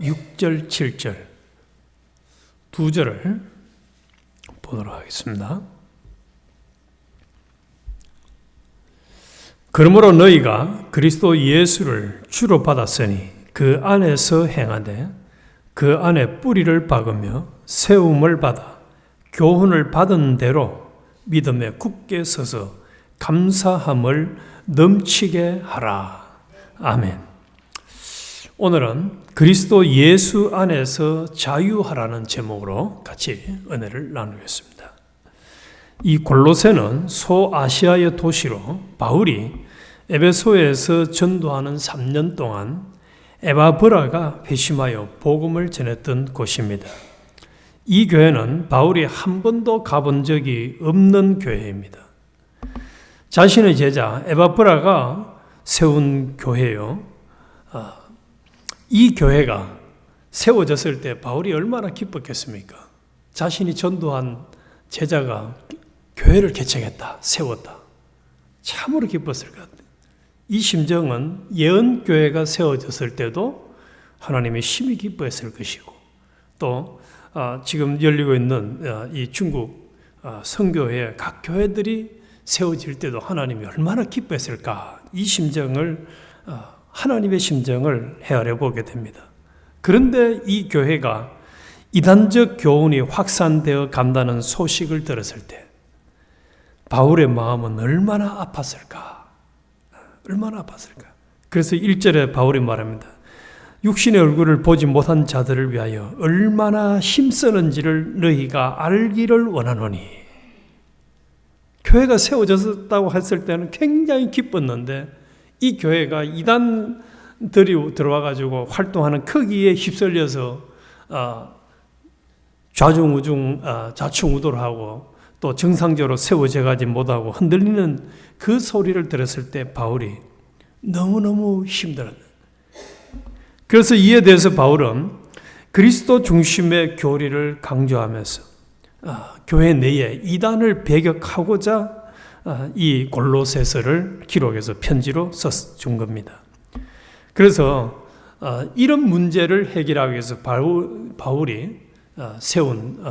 6절, 7절 두 절을 보도록 하겠습니다. 그러므로 너희가 그리스도 예수를 주로 받았으니 그 안에서 행하되 그 안에 뿌리를 박으며 세움을 받아 교훈을 받은 대로 믿음에 굳게 서서 감사함을 넘치게 하라. 아멘. 오늘은 그리스도 예수 안에서 자유하라는 제목으로 같이 은혜를 나누겠습니다. 이 골로새는 소아시아의 도시로 바울이 에베소에서 전도하는 3년 동안 에바브라가 회심하여 복음을 전했던 곳입니다. 이 교회는 바울이 한 번도 가본 적이 없는 교회입니다. 자신의 제자 에바브라가 세운 교회요. 이 교회가 세워졌을 때 바울이 얼마나 기뻤겠습니까? 자신이 전도한 제자가 교회를 개척했다, 세웠다. 참으로 기뻤을 것 같아요. 이 심정은 예언교회가 세워졌을 때도 하나님이 심히 기뻐했을 것이고, 또 지금 열리고 있는 이 중국 선교회 각 교회들이 세워질 때도 하나님이 얼마나 기뻐했을까, 이 심정을 하나님의 심정을 헤아려 보게 됩니다. 그런데 이 교회가 이단적 교훈이 확산되어 간다는 소식을 들었을 때 바울의 마음은 얼마나 아팠을까? 얼마나 아팠을까? 그래서 1절에 바울이 말합니다. 육신의 얼굴을 보지 못한 자들을 위하여 얼마나 힘쓰는지를 너희가 알기를 원하노니. 교회가 세워졌다고 했을 때는 굉장히 기뻤는데 이 교회가 이단들이 들어와가지고 활동하는 크기에 휩쓸려서 좌중우중 좌충우돌 하고 또 정상적으로 세워져 가지 못하고 흔들리는 그 소리를 들었을 때 바울이 너무너무 힘들었다. 그래서 이에 대해서 바울은 그리스도 중심의 교리를 강조하면서 교회 내에 이단을 배격하고자 이 골로새서를 기록해서 편지로 써준 겁니다. 그래서 이런 문제를 해결하기 위해서 바울이 세운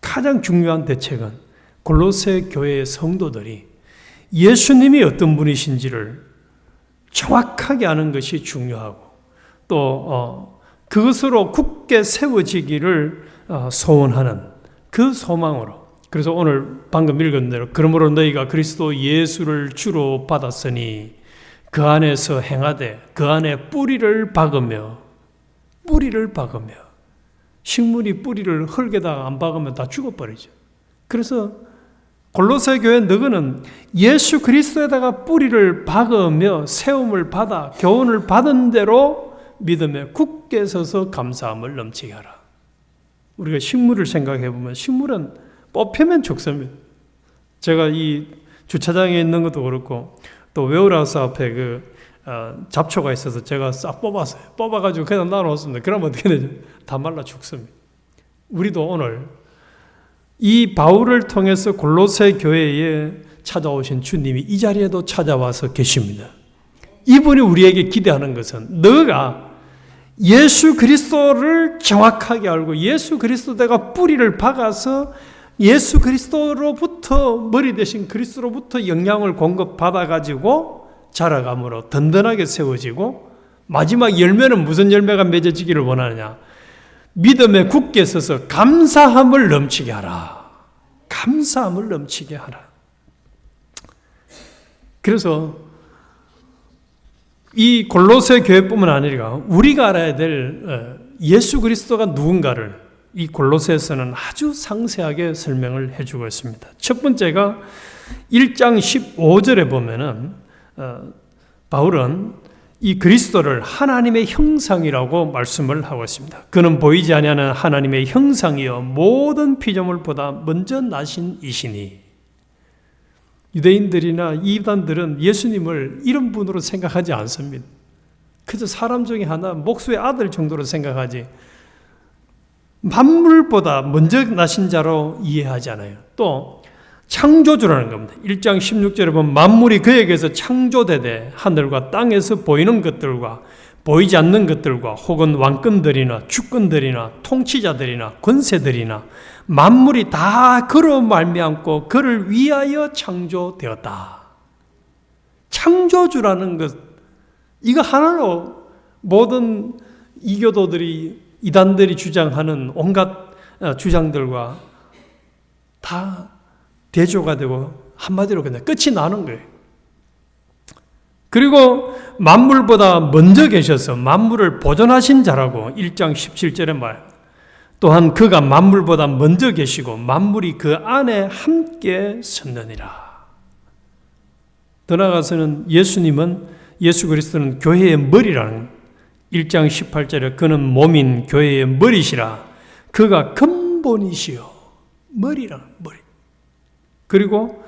가장 중요한 대책은 골로새 교회의 성도들이 예수님이 어떤 분이신지를 정확하게 아는 것이 중요하고, 또 그것으로 굳게 세워지기를 소원하는 그 소망으로, 그래서 오늘 방금 읽은 대로 그러므로 너희가 그리스도 예수를 주로 받았으니 그 안에서 행하되 그 안에 뿌리를 박으며, 식물이 뿌리를 흙에다가 안 박으면 다 죽어버리죠. 그래서 골로새 교회 너희는 예수 그리스도에다가 뿌리를 박으며 세움을 받아 교훈을 받은 대로 믿음에 굳게 서서 감사함을 넘치게 하라. 우리가 식물을 생각해 보면 식물은 뽑히면 죽습니다. 제가 이 주차장에 있는 것도 그렇고 또 웨어하우스 앞에 잡초가 있어서 제가 싹 뽑았어요. 뽑아가지고 그냥 놔놓았습니다. 그러면 어떻게 되죠? 다 말라 죽습니다. 우리도 오늘 이 바울을 통해서 골로새 교회에 찾아오신 주님이 이 자리에도 찾아와서 계십니다. 이분이 우리에게 기대하는 것은 너가 예수 그리스도를 정확하게 알고 예수 그리스도가 뿌리를 박아서 예수 그리스도로부터, 머리 대신 그리스도로부터 영향을 공급받아가지고 자라감으로 든든하게 세워지고, 마지막 열매는 무슨 열매가 맺어지기를 원하느냐? 믿음에 굳게 서서 감사함을 넘치게 하라. 감사함을 넘치게 하라. 그래서 이 골로새 교회뿐만 아니라 우리가 알아야 될 예수 그리스도가 누군가를 이 골로새에서는 아주 상세하게 설명을 해주고 있습니다. 첫 번째가 1장 15절에 보면은 바울은 이 그리스도를 하나님의 형상이라고 말씀을 하고 있습니다. 그는 보이지 아니하는 하나님의 형상이요 모든 피조물보다 먼저 나신 이시니. 유대인들이나 이단들은 예수님을 이런 분으로 생각하지 않습니다. 그저 사람 중에 하나, 목수의 아들 정도로 생각하지 만물보다 먼저 나신 자로 이해하지 않아요. 또 창조주라는 겁니다. 1장 16절에 보면 만물이 그에게서 창조되되 하늘과 땅에서 보이는 것들과 보이지 않는 것들과 혹은 왕권들이나 주권들이나 통치자들이나 권세들이나 만물이 다 그로 말미암고 그를 위하여 창조되었다. 창조주라는 것, 이거 하나로 모든 이교도들이, 이단들이 주장하는 온갖 주장들과 다 대조가 되고 한마디로 그냥 끝이 나는 거예요. 그리고 만물보다 먼저 계셔서 만물을 보존하신 자라고 1장 17절에 말. 또한 그가 만물보다 먼저 계시고 만물이 그 안에 함께 섰느니라. 더 나아가서는 예수 그리스도는 교회의 머리라는 1장 18절에 그는 몸인 교회의 머리시라. 그가 근본이시요. 머리라는 머리. 그리고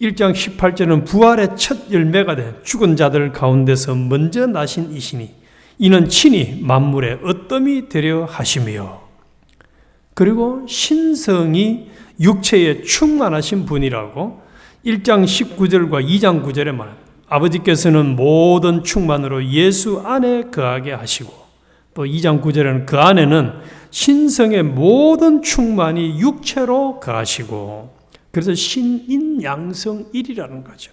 1장 18절은 부활의 첫 열매가 된 죽은 자들 가운데서 먼저 나신 이시니 이는 친히 만물의 어떠미 되려 하심이요. 그리고 신성이 육체에 충만하신 분이라고 1장 19절과 2장 9절에 말합니다. 아버지께서는 모든 충만으로 예수 안에 거하게 하시고 또 2장 9절에는 그 안에는 신성의 모든 충만이 육체로 거하시고 그래서 신인양성일이라는 거죠.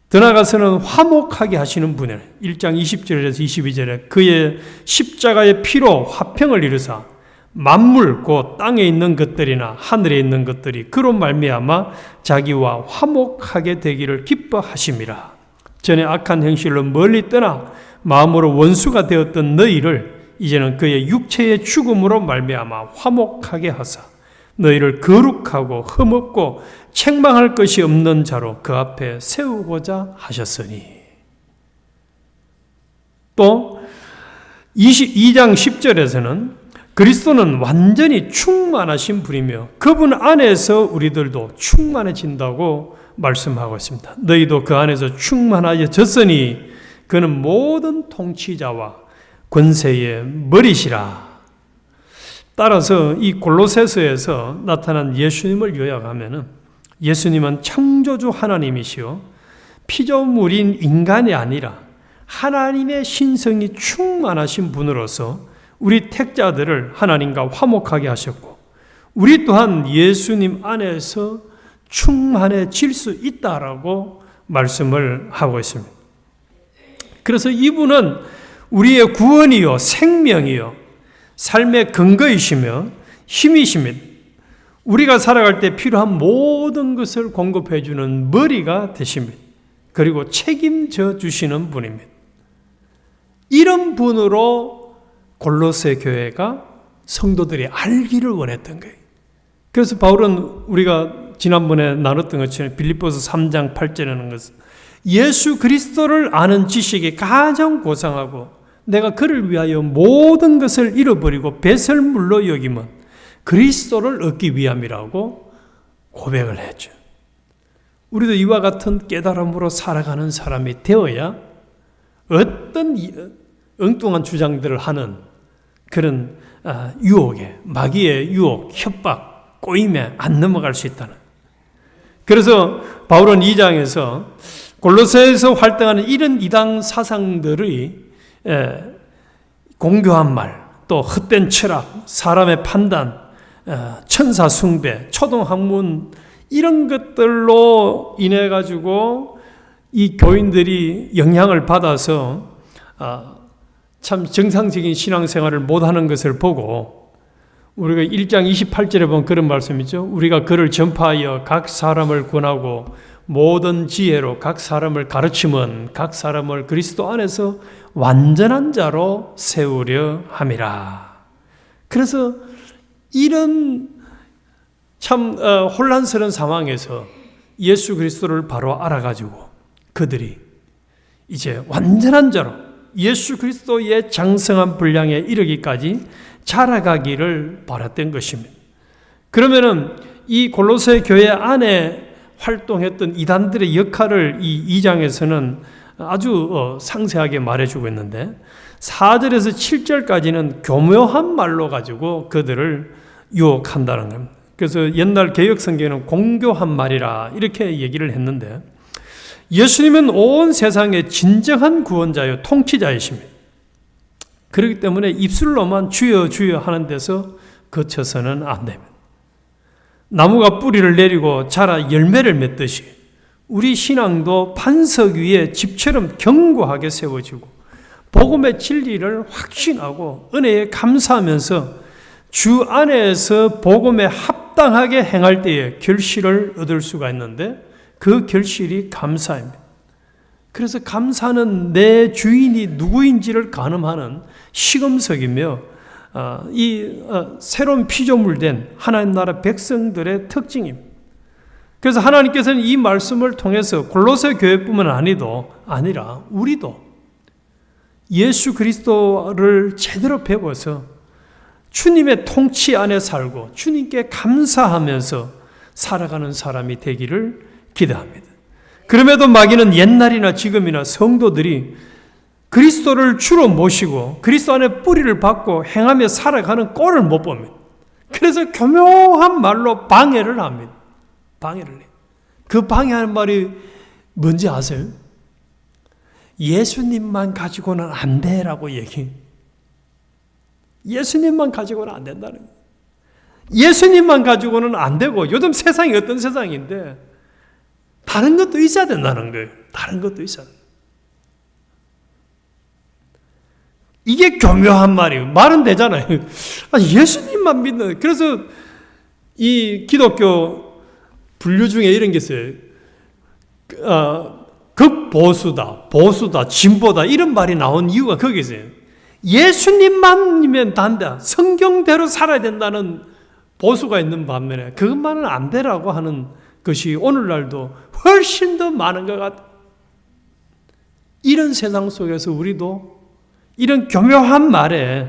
더 나아가서는 화목하게 하시는 분이에요. 1장 20절에서 22절에 그의 십자가의 피로 화평을 이루사 만물 곧 땅에 있는 것들이나 하늘에 있는 것들이 그로 말미암아 자기와 화목하게 되기를 기뻐하심이라. 전에 악한 행실로 멀리 떠나 마음으로 원수가 되었던 너희를 이제는 그의 육체의 죽음으로 말미암아 화목하게 하사 너희를 거룩하고 흠없고 책망할 것이 없는 자로 그 앞에 세우고자 하셨으니. 또 22장 10절에서는 그리스도는 완전히 충만하신 분이며 그분 안에서 우리들도 충만해진다고 말씀하고 있습니다. 너희도 그 안에서 충만하여졌으니 그는 모든 통치자와 권세의 머리시라. 따라서 이 골로새서에서 나타난 예수님을 요약하면은 예수님은 창조주 하나님이시요 피조물인 인간이 아니라 하나님의 신성이 충만하신 분으로서 우리 택자들을 하나님과 화목하게 하셨고 우리 또한 예수님 안에서 충만해질 수 있다라고 말씀을 하고 있습니다. 그래서 이분은 우리의 구원이요 생명이요 삶의 근거이시며 힘이십니다. 우리가 살아갈 때 필요한 모든 것을 공급해 주는 머리가 되십니다. 그리고 책임져 주시는 분입니다. 이런 분으로 골로새 교회가 성도들이 알기를 원했던 거예요. 그래서 바울은 우리가 지난번에 나눴던 것처럼 빌립보서 3장 8절에는 것은 예수 그리스도를 아는 지식이 가장 고상하고 내가 그를 위하여 모든 것을 잃어버리고 배설물로 여기면 그리스도를 얻기 위함이라고 고백을 했죠. 우리도 이와 같은 깨달음으로 살아가는 사람이 되어야 어떤 엉뚱한 주장들을 하는 그런 유혹에, 마귀의 유혹, 협박, 꼬임에 안 넘어갈 수 있다는. 그래서 바울은 2장에서 골로새에서 활동하는 이런 이단 사상들의 공교한 말, 또 헛된 철학, 사람의 판단, 천사 숭배, 초등학문 이런 것들로 인해 가지고 이 교인들이 영향을 받아서 참 정상적인 신앙생활을 못하는 것을 보고 우리가 1장 28절에 보면 그런 말씀이 있죠. 우리가 그를 전파하여 각 사람을 권하고 모든 지혜로 각 사람을 가르치면 각 사람을 그리스도 안에서 완전한 자로 세우려 함이라. 그래서 이런 참 혼란스러운 상황에서 예수 그리스도를 바로 알아가지고 그들이 이제 완전한 자로 예수 그리스도의 장성한 분량에 이르기까지 자라가기를 바랐던 것입니다. 그러면은 이 골로새 교회 안에 활동했던 이단들의 역할을 이 2장에서는 아주 상세하게 말해주고 있는데 4절에서 7절까지는 교묘한 말로 가지고 그들을 유혹한다는 겁니다. 그래서 옛날 개역성경에는 공교한 말이라 이렇게 얘기를 했는데 예수님은 온 세상의 진정한 구원자요 통치자이십니다. 그렇기 때문에 입술로만 주여 주여 하는 데서 그쳐서는 안 됩니다. 나무가 뿌리를 내리고 자라 열매를 맺듯이 우리 신앙도 반석 위에 집처럼 견고하게 세워지고 복음의 진리를 확신하고 은혜에 감사하면서 주 안에서 복음에 합당하게 행할 때에 결실을 얻을 수가 있는데 그 결실이 감사입니다. 그래서 감사는 내 주인이 누구인지를 가늠하는 시금석이며 새로운 피조물된 하나님 나라 백성들의 특징입니다. 그래서 하나님께서는 이 말씀을 통해서 골로새 교회뿐만 아니라 우리도 예수 그리스도를 제대로 배워서 주님의 통치 안에 살고 주님께 감사하면서 살아가는 사람이 되기를 기대합니다. 그럼에도 마귀는 옛날이나 지금이나 성도들이 그리스도를 주로 모시고 그리스도 안에 뿌리를 받고 행하며 살아가는 꼴을 못 봅니다. 그래서 교묘한 말로 방해를 합니다. 방해를 해요. 그 방해하는 말이 뭔지 아세요? 예수님만 가지고는 안 돼라고 얘기해요. 예수님만 가지고는 안 된다는 거예요. 예수님만 가지고는 안 되고 요즘 세상이 어떤 세상인데 다른 것도 있어야 된다는 거예요. 다른 것도 있어야 된다. 이게 교묘한 말이에요. 말은 되잖아요. 예수님만 믿는. 그래서 이 기독교 분류 중에 이런 게 있어요. 극보수다, 보수다, 진보다 이런 말이 나온 이유가 거기 있어요. 예수님만이면 단다. 성경대로 살아야 된다는 보수가 있는 반면에 그것만은 안 되라고 하는 것이 오늘날도 훨씬 더 많은 것 같아요. 이런 세상 속에서 우리도 이런 교묘한 말에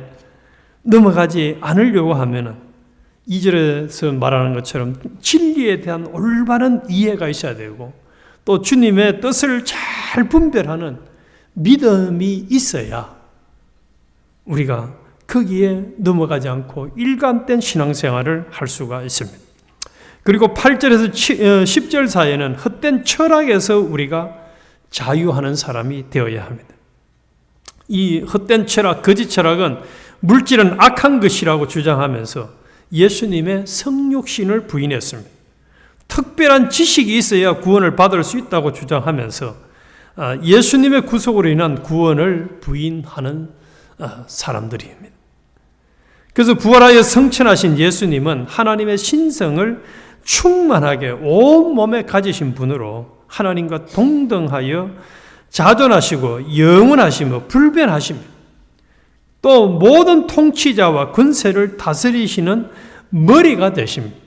넘어가지 않으려고 하면은 2절에서 말하는 것처럼 진리에 대한 올바른 이해가 있어야 되고 또 주님의 뜻을 잘 분별하는 믿음이 있어야 우리가 거기에 넘어가지 않고 일관된 신앙생활을 할 수가 있습니다. 그리고 8절에서 10절 사이에는 헛된 철학에서 우리가 자유하는 사람이 되어야 합니다. 이 헛된 철학, 거짓 철학은 물질은 악한 것이라고 주장하면서 예수님의 성육신을 부인했습니다. 특별한 지식이 있어야 구원을 받을 수 있다고 주장하면서 예수님의 구속으로 인한 구원을 부인하는 사람들입니다. 그래서 부활하여 성천하신 예수님은 하나님의 신성을 충만하게 온몸에 가지신 분으로 하나님과 동등하여 자존하시고 영원하시며 불변하십니다. 또 모든 통치자와 권세를 다스리시는 머리가 되십니다.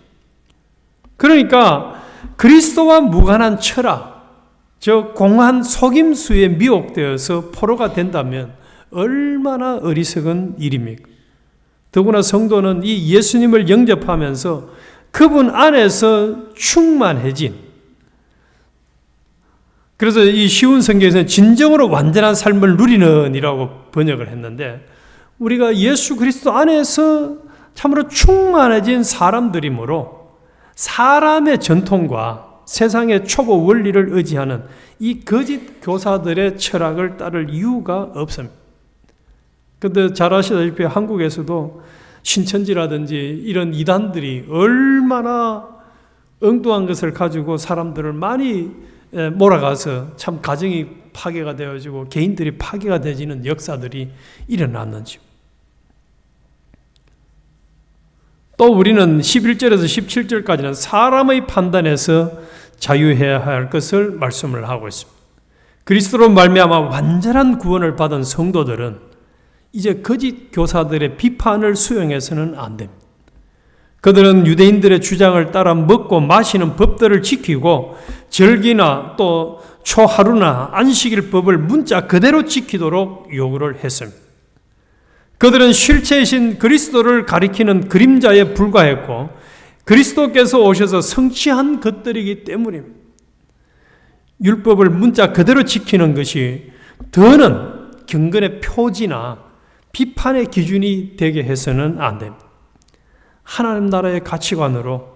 그러니까 그리스도와 무관한 철학, 저 공한 속임수에 미혹되어서 포로가 된다면 얼마나 어리석은 일입니까? 더구나 성도는 이 예수님을 영접하면서 그분 안에서 충만해진, 그래서 이 쉬운 성경에서는 진정으로 완전한 삶을 누리는 이라고 번역을 했는데 우리가 예수 그리스도 안에서 참으로 충만해진 사람들이므로 사람의 전통과 세상의 초보 원리를 의지하는 이 거짓 교사들의 철학을 따를 이유가 없습니다. 그런데 잘 아시다시피 한국에서도 신천지라든지 이런 이단들이 얼마나 엉뚱한 것을 가지고 사람들을 많이 몰아가서 참 가정이 파괴가 되어지고 개인들이 파괴가 되어지는 역사들이 일어났는지. 또 우리는 11절에서 17절까지는 사람의 판단에서 자유해야 할 것을 말씀을 하고 있습니다. 그리스도로 말미암아 완전한 구원을 받은 성도들은 이제 거짓 교사들의 비판을 수용해서는 안 됩니다. 그들은 유대인들의 주장을 따라 먹고 마시는 법들을 지키고 절기나 또 초하루나 안식일법을 문자 그대로 지키도록 요구를 했습니다. 그들은 실체이신 그리스도를 가리키는 그림자에 불과했고 그리스도께서 오셔서 성취한 것들이기 때문입니다. 율법을 문자 그대로 지키는 것이 더는 경건의 표지나 비판의 기준이 되게 해서는 안 됩니다. 하나님 나라의 가치관으로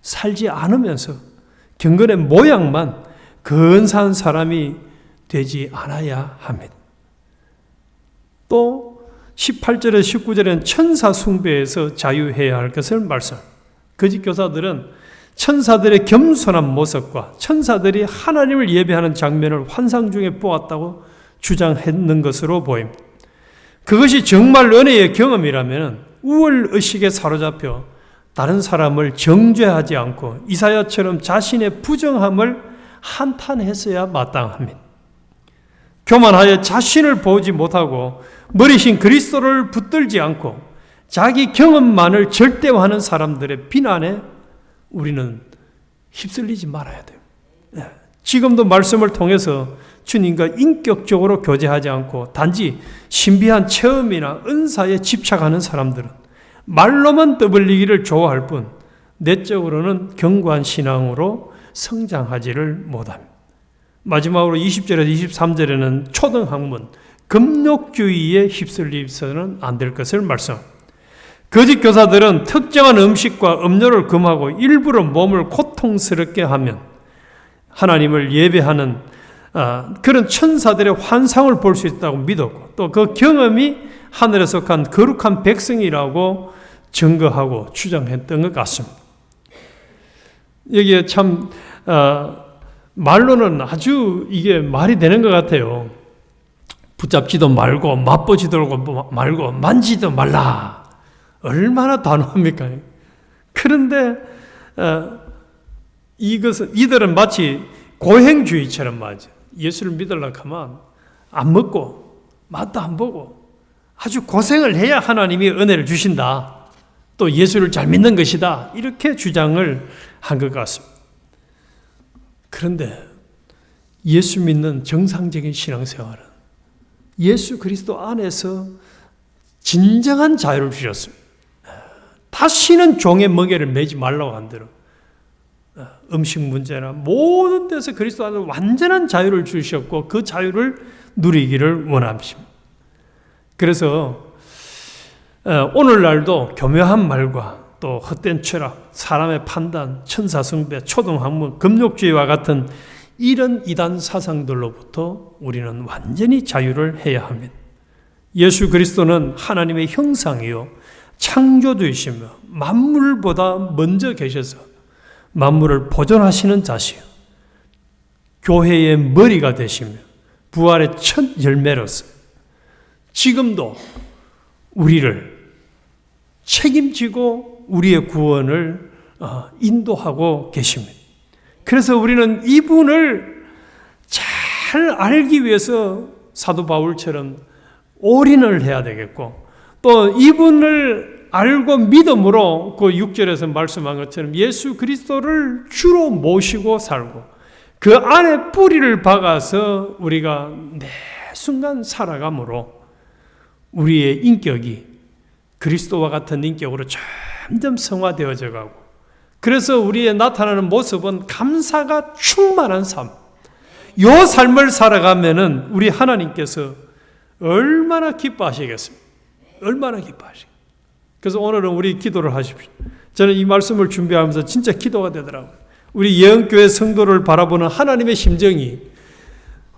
살지 않으면서 경건의 모양만 근사한 사람이 되지 않아야 합니다. 또 18절에 19절에는 천사 숭배에서 자유해야 할 것을 말씀. 거짓 교사들은 천사들의 겸손한 모습과 천사들이 하나님을 예배하는 장면을 환상 중에 보았다고 주장했는 것으로 보입니다. 그것이 정말 은혜의 경험이라면 우월의식에 사로잡혀 다른 사람을 정죄하지 않고 이사야처럼 자신의 부정함을 한탄했어야 마땅합니다. 교만하여 자신을 보지 못하고 머리신 그리스도를 붙들지 않고 자기 경험만을 절대화하는 사람들의 비난에 우리는 휩쓸리지 말아야 돼요. 지금도 말씀을 통해서 주님과 인격적으로 교제하지 않고 단지 신비한 체험이나 은사에 집착하는 사람들은 말로만 떠벌리기를 좋아할 뿐 내적으로는 견고한 신앙으로 성장하지를 못합니다. 마지막으로 20절에서 23절에는 초등학문, 금욕주의에 휩쓸리서는 안 될 것을 말씀합니다. 거짓 교사들은 특정한 음식과 음료를 금하고 일부러 몸을 고통스럽게 하면 하나님을 예배하는 그런 천사들의 환상을 볼 수 있다고 믿었고 또 그 경험이 하늘에 속한 거룩한 백성이라고 증거하고 주장했던 것 같습니다. 여기에 참 말로는 아주 이게 말이 되는 것 같아요. 붙잡지도 말고 맛보지도 말고 만지도 말라. 얼마나 단호합니까? 그런데 이들은 마치 고행주의처럼 말이죠. 예수를 믿으려고 하면 안 먹고 맛도 안 보고 아주 고생을 해야 하나님이 은혜를 주신다. 또 예수를 잘 믿는 것이다. 이렇게 주장을 한 것 같습니다. 그런데 예수 믿는 정상적인 신앙생활은 예수 그리스도 안에서 진정한 자유를 주셨습니다. 다시는 종의 멍에를 매지 말라고 한 대로 음식 문제나 모든 데서 그리스도 안에서 완전한 자유를 주셨고 그 자유를 누리기를 원하십니다. 그래서 오늘날도 교묘한 말과 또 헛된 철학, 사람의 판단, 천사숭배, 초등학문, 금욕주의와 같은 이런 이단 사상들로부터 우리는 완전히 자유를 해야 합니다. 예수 그리스도는 하나님의 형상이요 창조주이시며 만물보다 먼저 계셔서 만물을 보존하시는 자시요 교회의 머리가 되시며 부활의 첫 열매로서 지금도 우리를 책임지고 우리의 구원을 인도하고 계십니다. 그래서 우리는 이분을 잘 알기 위해서 사도 바울처럼 올인을 해야 되겠고 또 이분을 알고 믿음으로 그 6절에서 말씀한 것처럼 예수 그리스도를 주로 모시고 살고 그 안에 뿌리를 박아서 우리가 매 순간 살아감으로 우리의 인격이 그리스도와 같은 인격으로 점점 성화되어져 가고 그래서 우리의 나타나는 모습은 감사가 충만한 삶. 이 삶을 살아가면은 우리 하나님께서 얼마나 기뻐하시겠습니까? 얼마나 기뻐하시겠습니까? 그래서 오늘은 우리 기도를 하십시오. 저는 이 말씀을 준비하면서 진짜 기도가 되더라고요. 우리 예언교회 성도를 바라보는 하나님의 심정이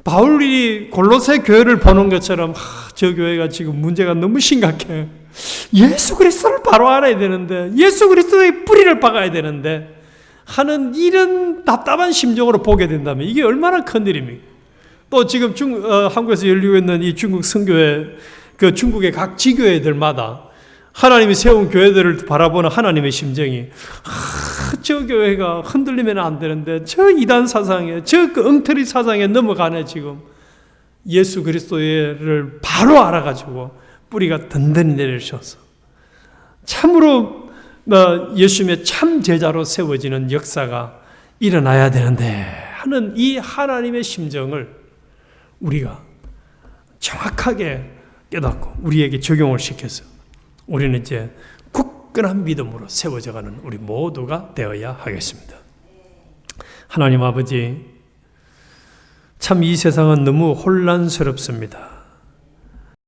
바울이 골로새 교회를 보는 것처럼 저 교회가 지금 문제가 너무 심각해. 예수 그리스도를 바로 알아야 되는데 예수 그리스도의 뿌리를 박아야 되는데 하는 이런 답답한 심정으로 보게 된다면 이게 얼마나 큰일입니까? 또 지금 한국에서 열리고 있는 이 중국 선교회 그 중국의 각 지교회들마다 하나님이 세운 교회들을 바라보는 하나님의 심정이 저 교회가 흔들리면 안 되는데 저 이단 사상에 저 그 엉터리 사상에 넘어가네 지금 예수 그리스도를 바로 알아가지고 뿌리가 든든히 내리셔서 참으로 예수님의 참 제자로 세워지는 역사가 일어나야 되는데 하는 이 하나님의 심정을 우리가 정확하게 깨닫고 우리에게 적용을 시켜서 우리는 이제 굳건한 믿음으로 세워져가는 우리 모두가 되어야 하겠습니다. 하나님 아버지, 참 이 세상은 너무 혼란스럽습니다.